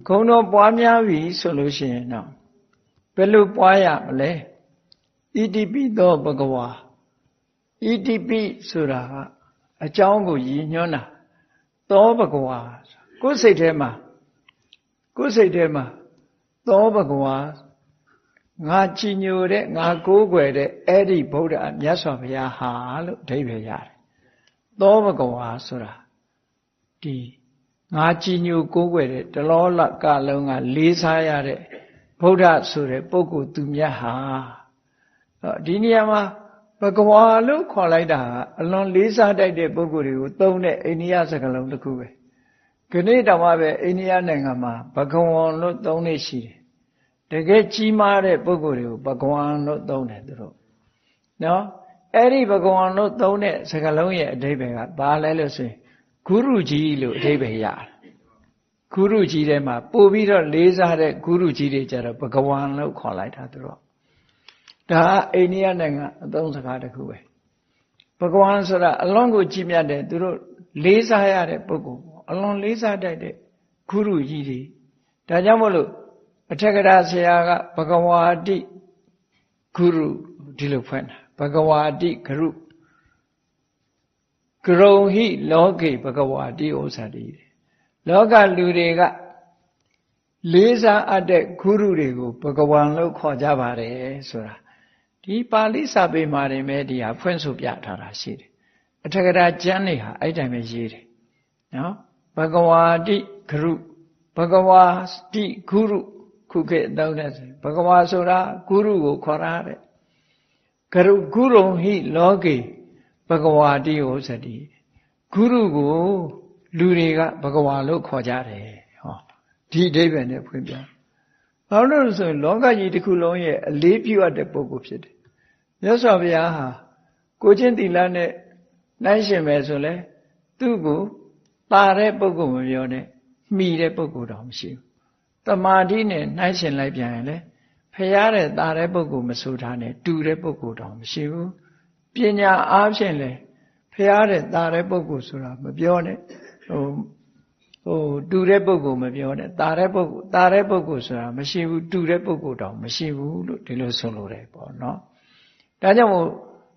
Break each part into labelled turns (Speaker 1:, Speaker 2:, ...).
Speaker 1: ဂုဏ်တော်ပွားများပြီဆိုလို့ရှိရင်တော့ဘယ်လိုပွားရမလဲဣတိပိသောဘဂဝါဣတိပိဆိုတာအကြောင်းကိုရည်ညွှန်းတာသောဘဂဝါကိုယ်စိတ်ထဲမှာသောဘဂဝါငါကြည်ညိုတဲ့ငါကိုးကွယ်တဲ့အဲ့ဒီဗုဒ္ဓမြတ်စွာဘုရားဟာလို့အဓိပ္ပာယ်ရတယ်သောဘဂဝါဆိုတာဒီငါကြည်ညိုကိုးကွယ်တဲ့တလောလကလုံးကလေးစားရတဲ့ဗုဒ္ဓဆိုတဲ့ပုဂ္ဂိုလ်သူမြတ်ဟာဒီနေရာမှာဘဂဝါလို့ခေါ်လိုက်တာအလွန်လေးစားတတ်တဲ့ပုဂ္ဂိုလ်တွေကိုသုံးတဲ့အိန္ဒိယစကားလုံးတစ်ခုပဲခဏတောင်မှပဲအိန္ဒိယနိုင်ငံမှာဘဂဝံလို့သုံးနေရှိတယ်တကယ်ကြီးမားတဲ့ပုဂ္ဂိုလ်တွေကိုဘဂဝံလို့သုံးတယ်သူတို့နော်အဲ့ဒီဘဂဝံလို့သုံးတဲ့စကားလုံးရဲ့အဓိပ္ပာယ်ကဘာလဲလို့ဆိုရင်ဂုရုကြီးလို့အဓိပ္ပာယ်ရတယ်ဂုရုကြီးထဲမှာပို့ပြီးတော့လေးစားတဲ့ဂုရုကြီးတွေကြတော့ဘဂဝံလို့ခေါ်လိုက်တာသူတို့ဒါအိန္ဒိယနိုင်ငံအသုံးစကားတစ်ခုပဲဘဂဝံဆိုတာအလွန်ကိုကြီးမြတ်တဲ့သူတို့လေးစားရတဲ့ပုဂ္ဂိုလ်အလွန်လေးစားတတ်တဲ့ဂုရုကြီးတွေဒါကြောင့်မို့လို့အထက်ကရာဆရာကဘဂဝါတိဂုရုဒီလိုဖွင့်တာဘဂဝါတိဂရုဂရုံဟိလောကေဘဂဝါတိဥစ္စာတိလောကလူတွေကလေးစားအပ်တဲ့ဂုရုတွေကိုဘဂဝံလို့ခေါ်ကြပါတယ်ဆိုတာဒီပါဠိစာပေမှာနေမဲ့ဒီဟာဖွင့်ဆိုပြထားတာရှိတယ်အထက်ကရာကျမ်းတွေဟာအဲ့တိုင်းပဲရေးတယ်နော်ဘဂဝါတိဂရုဘဂဝါတိဂုရုခုခေတ်အသုံးနဲ့ဆိုဘဂဝါဆိုတာဂုရုကိုခေါ်ရတဲ့ဂရုံဟိလောကေဘဂဝါတိဟောစတိဂုရုကိုလူတွေကဘဂဝါလို့ခေါ်ကြတယ်ဟောဒီအဓိပ္ပာယ်နဲ့ဖွင့်ပြဘာလို့လဲဆိုရင်လောကကြီးတစ်ခုလုံးရဲ့အလေးပြုအပ်တဲ့ပုဂ္ဂိုလ်ဖြစ်တယ်မြတ်စွာဘုရားဟာကိုချင်းသီလနဲ့နိုင်ရှင်ပဲဆိုလဲသူ့ကိုတာတဲ့ပုဂ္ဂိုလ်မပြောနဲ့မှီတဲ့ပုဂ္ဂိုလ်တော့မရှိဘူးတမာတိနဲ့နိုင်ရှင်လိုက်ပြန်ရင်လေဖရာတဲ့တာတဲ့ပုဂ္ဂိုလ်မဆိုထားနဲ့တူတဲ့ပုဂ္ဂိုလ်တော့မရှိဘူးပညာအားဖြင့်လေဖရာတဲ့တာတဲ့ပုဂ္ဂိုလ်ဆိုတာမပြောနဲ့တူတဲ့ပုဂ္ဂိုလ်မပြောနဲ့တာတဲ့ပုဂ္ဂိုလ်ဆိုတာမရှိဘူးတူတဲ့ပုဂ္ဂိုလ်တော့မရှိဘူးလို့ဒီလိုဆိုလိုတယ်ပေါ့နော်ဒါကြောင့်မို့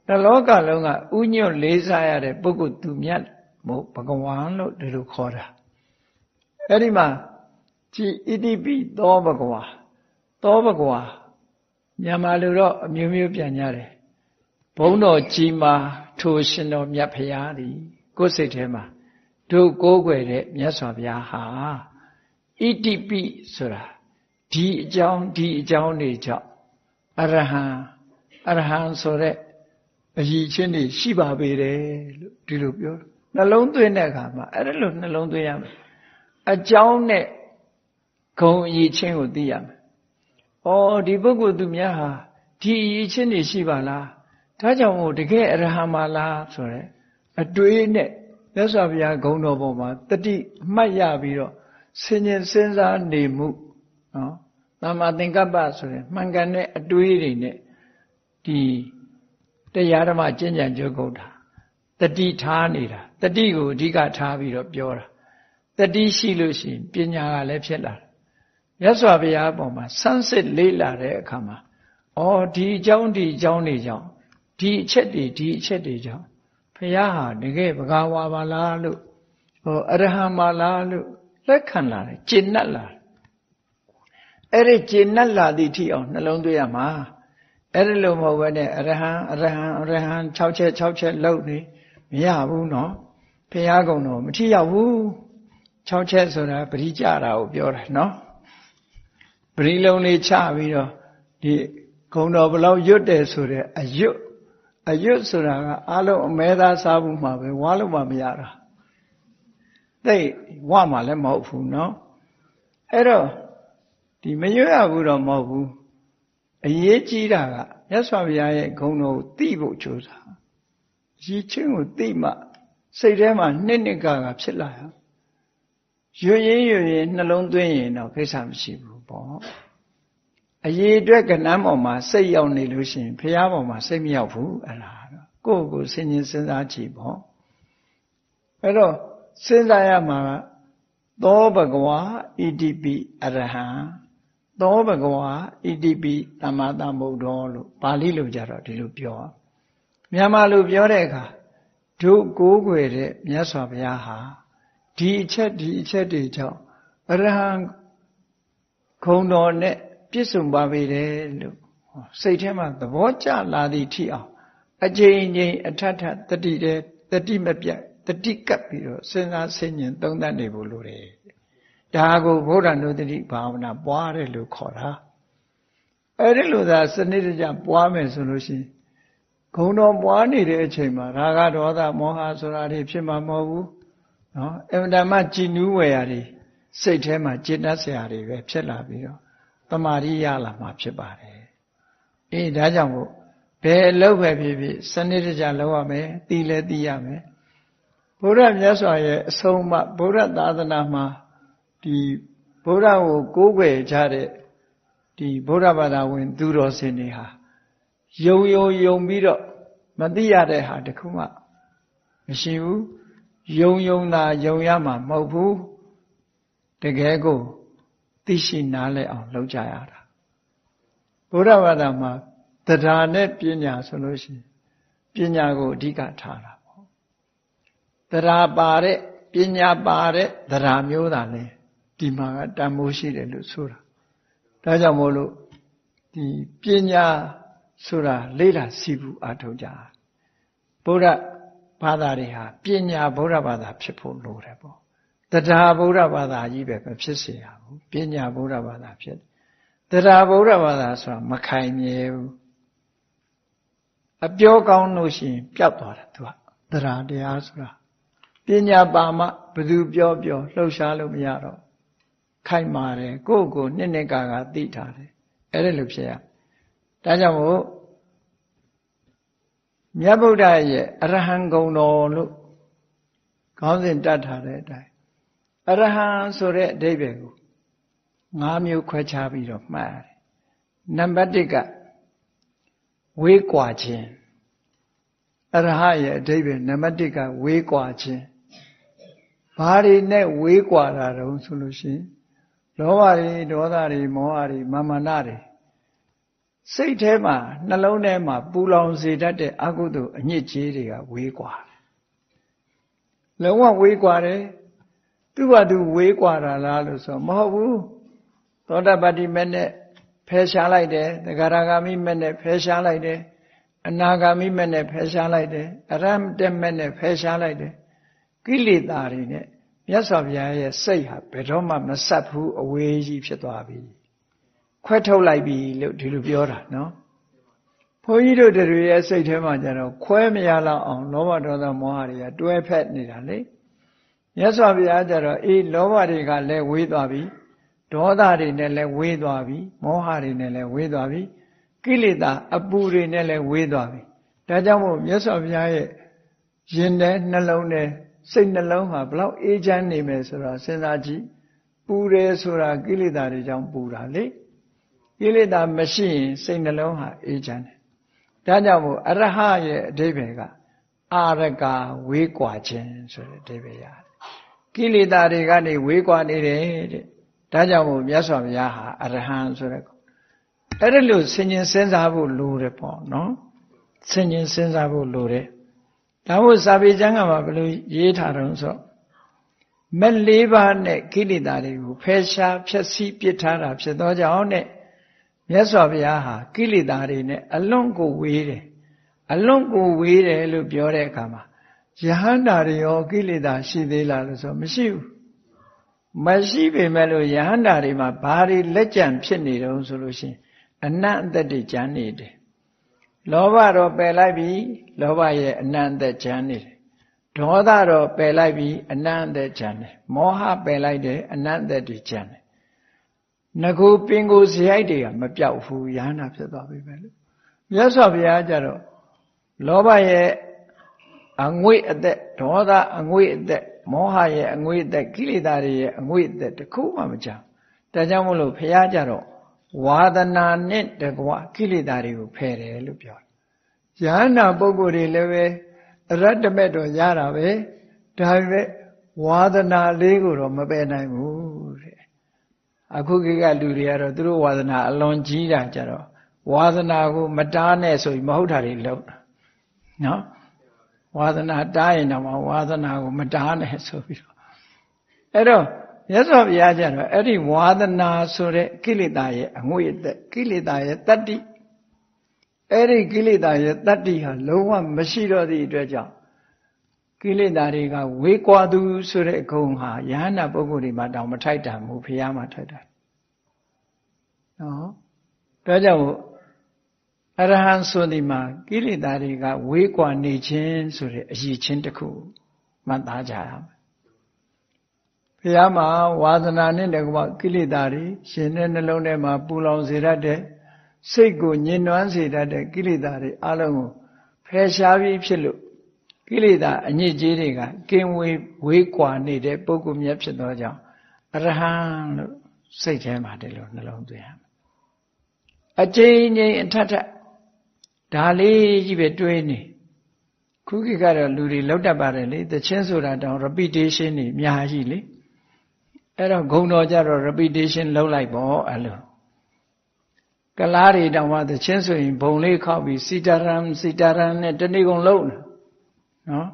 Speaker 1: တလောကလုံးကဥညွတ်လေးစားရတဲ့ပုဂ္ဂိုလ်သူမြတ်မို့ဘဂဝါလို့ဒီလိုခေါ်တာအဲ့ဒီမှာကြည်ဣတိပိသောဘဂဝါသောဘဂဝါမြန်မာလူတော့အမျိုးမျိုးပြန်ကြတယ်ဘုန်းတော်ကြီးမာထိုရှင်တော်မြတ်ဖရာသည်ကိုယ်စိတ်ထဲမှာတို့ကိုးကွယ်တဲ့မြတ်စွာဘုရားဟာဣတိပိဆိုတာဒီအကြောင်းတွေကြောင့်အရဟံဆိုတဲ့အရည်ချင်းတွေရှိပါပေတယ်လို့ဒီလိုပြောနှလုံးသွင်းတဲ့အခါမှာအဲ့ဒါလို့နှလုံးသွင်းရမယ်အကြောင်းနဲ့ဂုဏ်အရည်ချင်းကိုသိရမယ်။ဩဒီပုဂ္ဂိုလ်သူများဟာဒီအရည်ချင်းတွေရှိပါလား။ဒါကြောင့်မို့တကယ်အရဟံပါလားဆိုတဲ့အတွေးနဲ့မြတ်စွာဘုရားဂုဏ်တော်ပေါ်မှာတတိအမှတ်ရပြီးတော့ဆင်ញင်စဉ်းစားနေမှုနော်သမ္မာသင်္ကပ္ပဆိုတဲ့မှန်ကန်တဲ့အတွေးတွေနဲ့ဒီတရားဓမ္မကျင့်ကြံကြုတ်ကုန်တာတတိထားနေတာတတိကိုအဓိကထားပြီးတော့ပြောတာတတိရှိလို့ရှိရင်ပညာကလည်းဖြစ်လာတယ်မြတ်စွာဘုရားအပေါ်မှာဆန်းစစ်လေ့လာတဲ့အခါမှာဒီအကြောင်းတွေကြောင့်ဒီအချက်တွေကြောင့်ဘုရားဟာတကယ်ဘဂဝါပါလားလို့အရဟံပါလားလို့လက်ခံလာတယ်ကျင့်납လာအဲ့ဒီကျင့်납လာသည့်ထိအောင်နှလုံးသွင်းရမှာအဲ့ဒီလိုမဟုတ်ဘဲနဲ့အရဟံ6ချက်လောက်နေမရဘူးနော်ဘုရားကုံတော်မထိရောက်ဘူး6ချက်ဆိုတာပရိကြတာကိုပြောတာနော်ပရိလုံးလေးချပြီးတော့ဒီဂုံတော်ဘလောက်ရွတ်တယ်ဆိုတဲ့အရွတ်ဆိုတာကအားလုံးအမဲသားစားဘူးမှာပဲဝါလို့မှမရတာသိဝမှာလည်းမဟုတ်ဘူးနော်အဲ့တော့ဒီမရွတ်ရဘူးတော့မဟုတ်ဘူးအရေးကြီးတာကမြတ်စွာဘုရားရဲ့ဂုဏ်တော်ကိုသိဖို့ကြိုးစားရည်ချင်းကိုသိမှစိတ်ထဲမှာနှစ်ကဖြစ်လာရွရင်နှလုံးသွင်းရင်တော့ကိစ္စမရှိဘူးပေါ့အရေးအတွက်ကဏ္ဍပေါ်မှာစိတ်ရောက်နေလို့ရှိရင်ဘုရားပေါ်မှာစိတ်မရောက်ဘူးအဲ့ဒါကိုယ့်ကိုစဉ်းစားကြည့်ပေါ့အဲ့တော့စဉ်းစားရမှာက သောဘဂဝါဣတိပိအရဟံသောဘဂဝါဣတိပိသမ္မာသမ္ဗုဒ္ဓောလို့ပါဠိလိုကြတော့ဒီလိုပြောမြန်မာလိုပြောတဲ့အခါတို့ကိုးကွယ်တဲ့မြတ်စွာဘုရားဟာဒီအချက်တွေကြောင့်အရဟံခုံတော်နဲ့ပြည့်စုံပါပေတယ်လို့စိတ်ထဲမှာသဘောကျလာသည့်ထိအောင်အကျဉ်းချင်းအထက်ထတတိတဲ့တတိမပြတ်တတိကပ်ပြီးတော့စဉ်းစားဆင်ခြင်သုံးသပ်နေဖို့လိုတယ်ဒါကိုဗုဒ္ဓနုတ္တိဘာဝနာပွားတယ်လို့ခေါ်တာအဲ့ဒီလိုသာစနစ်တကျပွားမယ်ဆိုလို့ရှိရင်ဂုဏ်တော်ပွားနေတဲ့အချိန်မှာရာဂဒေါသမောဟဆိုတာတွေဖြစ်မှာမဟုတ်ဘူးနော်အမှန်တမ်းကြည်နူးဝယ်ရာတွေစိတ်ထဲမှာจิตတတ်စရာတွေပဲဖြစ်လာပြီးတော့တမာရိရလာမှာဖြစ်ပါတယ်အေးဒါကြောင့်မို့ဘယ်အလုပ်ပဲဖြစ်ဖြစ်စနစ်တကျလုပ်ရမယ်သိလဲသိရမယ်ဘုရားမြတ်စွာရဲ့အဆုံးအမဘုရားသာသနာမှာဒီဘုရားကိုကိုးကွယ်ကြတဲ့ဒီဘုရားဘာသာဝင်သူတော်စင်တွေဟာယုံပြီးတော့မသိရတဲ့ဟာတခုမှမရှိဘူးယုံသာယုံရမှာမဟုတ်ဘူးတကယ်ကိုသိရှိနားလည်အောင်လုပ်ကြရတာဘုရားဘာသာမှာတရားနဲ့ပညာဆိုလို့ရှိရင်ပညာကိုအဓိကထားတာပေါ့တရားပါတဲ့ပညာပါတဲ့တရားမျိုးသာလဲဒီမှာကတန်ဖိုးရှိတယ်လို့ဆိုတာဒါကြောင့်မို့လို့ဒီပညာဆိုတာလေ့လာစီးပူအားထုတ်ကြဗုဒ္ဓဘာသာတွေဟာပညာဗုဒ္ဓဘာသာဖြစ်ဖို့လိုတယ်ပေါ့တရားဗုဒ္ဓဘာသာကြီးပဲမဖြစ်စေရဘူးပညာဗုဒ္ဓဘာသာဖြစ်တရားဗုဒ္ဓဘာသာဆိုတာမခိုင်မြဲဘူးအပြောကောင်းလို့ရှိရင်ပျောက်သွားတယ်သူကတရားတရားဆိုတာပညာပါမှဘယ်သူပြောလှုပ်ရှားလို့မရတော့ခိုင်မာတယ်ကိုယ့်ကိုနှစ်ကာသိထားတယ်အဲ့ဒါလိုဖြစ်ရဒါကြောင့်မို့မြတ်ဗုဒ္ဓရဲ့အရဟံဂုဏ်တော်လို့ခေါင်းစဉ်တတ်ထားတဲ့အတိုင်းအရဟံဆိုတဲ့အဓိပ္ပာယ်ကို၅မျိုးခွဲခြားပြီးတော့မှတ်ရတယ်နံပါတ်1ကဝေးကွာခြင်းအရဟရဲ့အဓိပ္ပာယ်နံပါတ်1ကဝေးကွာခြင်းဘာတွေနဲ့ဝေးကွာတာတုံးဆိုလို့ရှိရင်လောဘတွေဒေါသတွေမောဟတွေမာမာနတွေစိတ်ထဲမှာနှလုံးထဲမှာပူလောင်စေတတ်တဲ့အကုသိုလ်အညစ်အကြေးတွေကဝေးကွာတယ်လုံးဝဝေးကွာတယ်သူ့ဘာသူဝေးကွာတာလားလို့ဆိုမဟုတ်ဘူးသောတာပတ္တိမဲ့နဲ့ဖယ်ရှားလိုက်တယ်သဂရဂါမိမဲ့နဲ့ဖယ်ရှားလိုက်တယ်အနာဂါမိမဲ့နဲ့ဖယ်ရှားလိုက်တယ်အရဟံတက်မဲ့နဲ့ဖယ်ရှားလိုက်တယ်ကိလေသာတွေနဲ့မြတ်စွာဘုရားရဲ့စိတ်ဟာဘယ်တော့မှမဆက်ဘူးအဝေးကြီးဖြစ်သွားပြီခွဲထုတ်လိုက်ပြီလို့ဒီလိုပြောတာနော်ဘုန်းကြီးတို့တွေရဲ့စိတ်ထဲမှာကျတော့ခွဲမရလောက်အောင်လောဘဒေါသမောဟတွေကတွဲဖက်နေတာလေမြတ်စွာဘုရားကျတော့အေးလောဘတွေကလည်းဝေးသွားပြီဒေါသတွေနဲ့လည်းဝေးသွားပြီမောဟတွေနဲ့လည်းဝေးသွားပြီကိလေသာအပူတွေနဲ့လည်းဝေးသွားပြီဒါကြောင့်မို့မြတ်စွာဘုရားရဲ့ရင်ထဲနှလုံးထဲစိတ်နှလုံးဟာဘလောက်အေးချမ်းနေမယ်ဆိုတာစဉ်းစားကြည့်ပူတယ်ဆိုတာကိလေသာတွေကြောင့်ပူတာလေကိလေသာမရှိရင်စိတ်နှလုံးဟာအေးချမ်းတယ်ဒါကြောင့်မို့အရဟရဲ့အဓိပ္ပာယ်ကအာရကဝေးကွာခြင်းဆိုတဲ့အဓိပ္ပာယ်ရတယ်ကိလေသာတွေကနေဝေးကွာနေတယ်တဲ့ဒါကြောင့်မို့မြတ်စွာဘုရားဟာအရဟံဆိုတဲ့အဲ့ဒါလို့ဆင်ញင်စဉ်းစားဖို့လိုတယ်ပေါ့နော်ဆင်ញင်စဉ်းစားဖို့လိုတယ်ဒါမို့စာပေကျမ်းကမှာဘယ်လိုရေးထားတုံးဆိုမက်၄ပါးနဲ့ကိလေသာတွေကိုဖယ်ရှားဖျက်ဆီးပစ်ထားတာဖြစ်သောကြောင့်နဲ့မြတ်စွာဘုရားဟာကိလေသာတွေနဲ့အလွန်ကိုဝေးတယ်အလွန်ကိုဝေးတယ်လို့ပြောတဲ့အခါမှာယဟန္တာတွေရောကိလေသာရှိသေးလားလို့ဆိုမရှိဘူးမရှိပေမဲ့လို့ယဟန္တာတွေမှာဘာတွေလက်ကျန်ဖြစ်နေတုံးဆိုလို့ရှိရင်အနတ်အသက်တွေကျန်နေတယ်လောဘတော့ပယ်လိုက်ပြီလောဘရဲ့အနတ်အသက်ကျန်နေတယ်ဒေါသတော့ပယ်လိုက်ပြီအနတ်အသက်ကျန်တယ်မောဟပယ်လိုက်တယ်အနတ်အသက်တွေကျန်တယ်ငကူပင်ကိုဇရိုက်တွေကမပြောက်ဘူးယဟန္တာဖြစ်သွားပြီပဲလို့မြတ်စွာဘုရားကျတော့လောဘရဲ့အငွေ့အသက်ဒေါသအငွေ့အသက်မောဟရဲ့အငွေ့အသက်ကိလေသာတွေရဲ့အငွေ့အသက်တခုမှမကြောက်ဒါကြောင့်မို့လို့ဘုရားကျတော့ဝါဒနာနဲ့တကွကိလေသာတွေကိုဖယ်တယ်လို့ပြောတယ်ယဟန္တာပုဂ္ဂိုလ်တွေလည်းပဲအရတ္တမဲ့တော့ရတာပဲဒါပေမဲ့ ဝါဒနာလေးကိုတော့မပယ်နိုင်ဘူးတဲ့အခုခေတ်ကလူတွေကတော့သူတို့ဝါဒနာအလွန်ကြီးတာကြတော့ဝါဒနာကိုမတားနဲ့ဆိုပြီးမဟုတ်တာတွေလုပ်တာနော်ဝါဒနာတားရင်တော့ဝါဒနာကိုမတားနဲ့ဆိုပြီးတော့အဲ့တော့မြတ်စွာဘုရားကျတော့အဲ့ဒီဝါဒနာဆိုတဲ့ကိလေသာရဲ့အငွေ့အသက်ကိလေသာရဲ့တတ္တိအဲ့ဒီကိလေသာရဲ့တတ္တိဟာလုံးဝမရှိတော့သည့်အတွက်ကြောင့်ကိလေသာတွေကဝေးကွာသူဆိုတဲ့ဂုဏ်ဟာယဟနာပုဂ္ဂိုလ်တွေမှာတောင်မထိုက်တန်ဘူးဘုရားမှာထိုက်တယ်နော်ဒါကြောင့်အရဟံဆိုဒီမှာကိလေသာတွေကဝေးကွာနေခြင်းဆိုတဲ့အရည်ချင်းတစ်ခုမှတ်သားကြရမယ်ဘုရားမှာဝါသနာနဲ့တကွကိလေသာတွေရှင်တဲ့နှလုံးထဲမှာပူလောင်စေတတ်တဲ့စိတ်ကိုညှဉ်းနှွမ်းစေတတ်တဲ့ကိလေသာတွေအလုံးကိုဖယ်ရှားပြီးဖြစ်လို့ကိလေသာအညစ်အကြေးတွေကကင်းဝေးကွာနေတဲ့ပုဂ္ဂိုလ်မြတ်ဖြစ်သောကြောင့်အရဟံလို့စိတ်ထဲမှာတည်းလို့နှလုံးသွင်းရမယ်အကျဉ်းချင်းအထက်ထက်ဒါလေးကြီးပဲတွေးနေခုခေတ်ကတော့လူတွေလောက်တတ်ပါတယ်လေသချင်းဆိုတာတောင် repetition နေအများကြီးလေအဲ့တော့ဂုံတော်ကြတော့ repetition လောက်လိုက်ပေါ့အဲ့လိုကလားတွေတောင်မှသချင်းဆိုရင်ဘုံလေးခောက်ပြီးစီတာရန်နဲ့တဏိကုံလုံးနော်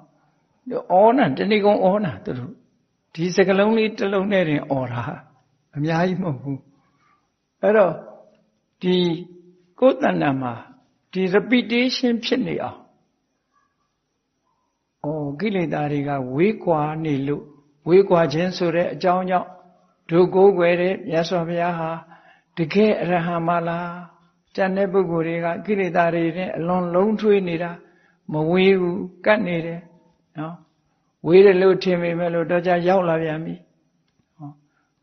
Speaker 1: အော်နာတဏိကုံအော်နာသူတို့ဒီစကလုံးလေးတစ်လုံးနဲ့တင်အော်တာအများကြီးမဟုတ်ဘူးအဲ့တော့ဒီကိုယ်တဏ္ဍာမှာဒီ repetition ဖြစ်နေအောင်ကိလေသာတွေကဝေးကွာနေလို့ဝေးကွာခြင်းဆိုတဲ့အကြောင်းကြောင့်ဒုကိုးကွယ်တဲ့မြတ်စွာဘုရားဟာတကယ်အရဟံမလားတန်တဲ့ပုဂ္ဂိုလ်တွေကကိလေသာတွေနဲ့အလွန်လုံးထွေးနေတာမဝေးဘူးကတ်နေတယ်နော်ဝေးတယ်လို့ထင်ပေမဲ့လို့တော့ကြရောက်လာပြန်ပြီ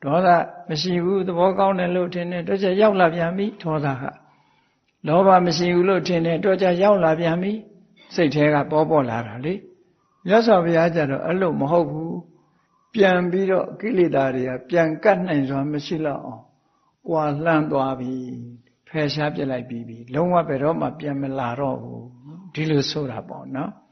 Speaker 1: ဒေါသမရှိဘူးသဘောကောင်းတယ်လို့ထင်တယ်တော့ကြရောက်လာပြန်ပြီဒေါသကလောဘမရှိဘူးလို့ထင်တယ်တော့ကြရောက်လာပြန်ပြီစိတ်ထဲကပေါ်လာတာလေမြတ်စွာဘုရားကျတော့အဲ့လိုမဟုတ်ဘူးပြန်ပြီးတော့ကိလေသာတွေကပြန်ကတ်နိုင်စွာမရှိတော့အောင်ကွာလှမ်းသွားပြီဖယ်ရှားပြစ်လိုက်ပြီးပြီလုံးဝဘယ်တော့မှပြန်မလာတော့ဘူးဒီလိုဆိုတာပေါ့နော်